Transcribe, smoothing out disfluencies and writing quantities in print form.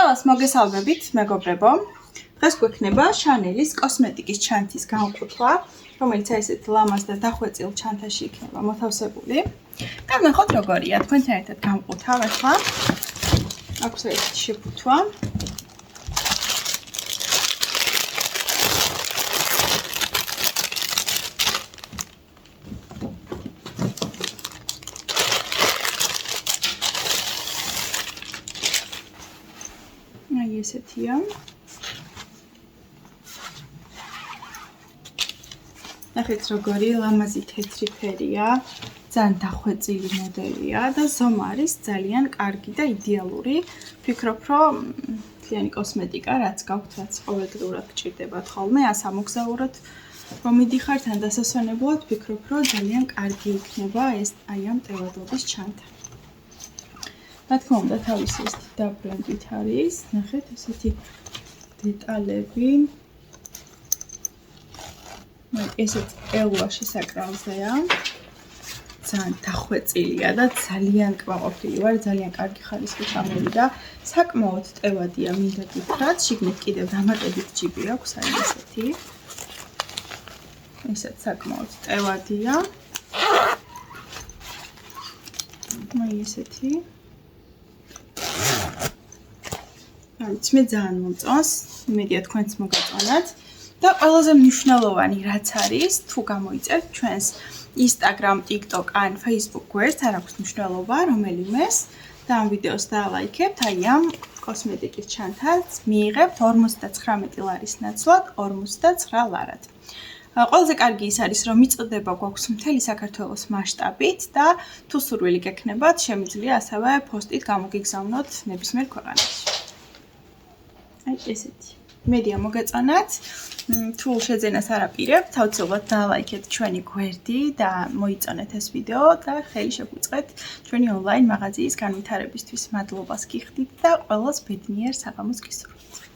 ყველას მოგესალმებით, მეგობრებო. დღეს გვექნება შანელის კოსმეტიკის ჩანთის განყოფა, რომელიც ესეთ ლამაზ და დახვეწილ ჩანთაში იქნება მოთავსებული. განვიხოთ როგორია, თქვენთან ერთად გამოვყავ ახლა. აქვს ესეთი შეფუთვა. ესეთია. ნახეთ როგორი ლამაზი თეთრი ფერია, ძალიან დახვეწილი მოდელია და ზომა არის ძალიან კარგი და იდეალური. ვფიქრობ, რომ მთლიანი კოსმეტიკა რაც გაქვთ, რაც ყოველდღიურად გჭირდებათ ხოლმე, ასამოგზაუროთ რომ მიდიხართ ან დასასვენებლად, ვფიქრობ, რომ ძალიან კარგი იქნება ეს აი ამ ტევადობის ჩანთა. რა თქმა უნდა, თავისი ეს დაბრუნებით არის. ნახეთ ესეთი დეტალები. ესეთ ელვა შესაკრალზეა. ძალიან დახვეწილია და ძალიან კმაყოფილი ვარ, ძალიან კარგი ხარისხი ჩამოვიდა. საკმაოდ ტევადია, მინდა გითხრათ, შიგნით კიდევ დამატებით ჯიბი აქვს, აი ესეთი. ესეც საკმაოდ ტევადია. აი ესეთი. მე ძალიან მომწონს, იმედია თქვენც მოგაწონათ და ყველაზე მნიშვნელოვანი რაც არის, თუ გამოიწერთ ჩვენს Instagram, TikTok ან Facebook გვერდს, არ აქვს მნიშვნელობა რომელიმეს და ამ ვიდეოს დაალაიქებთ, აი ამ კოსმეტიკის ჩანთას მიიღებთ 59 ლარის ნაცვლად 59 ლარად. ყველაზე კარგი ის არის, რომ მიწოდება გვაქვს მთელი საქართველოს მასშტაბით და თუ სურვილი გექნებათ, შემიძლია ასევე პოსტით გამოგიგზავნოთ ნებისმიერ ქვეყანაში. აი ესეთი. მედია მოგეწონათ. თუ შეძენას არ აპირებთ, აუცილებლად დაალაიქეთ ჩვენი გვერდი და მოიწონეთ ეს ვიდეო და ხელი შეგვიწყეთ ჩვენი ონლაინ მაღაზიის განვითარებისთვის. მადლობას გიხდით და ყველას ბედნიერ საღამოს გისურვებთ.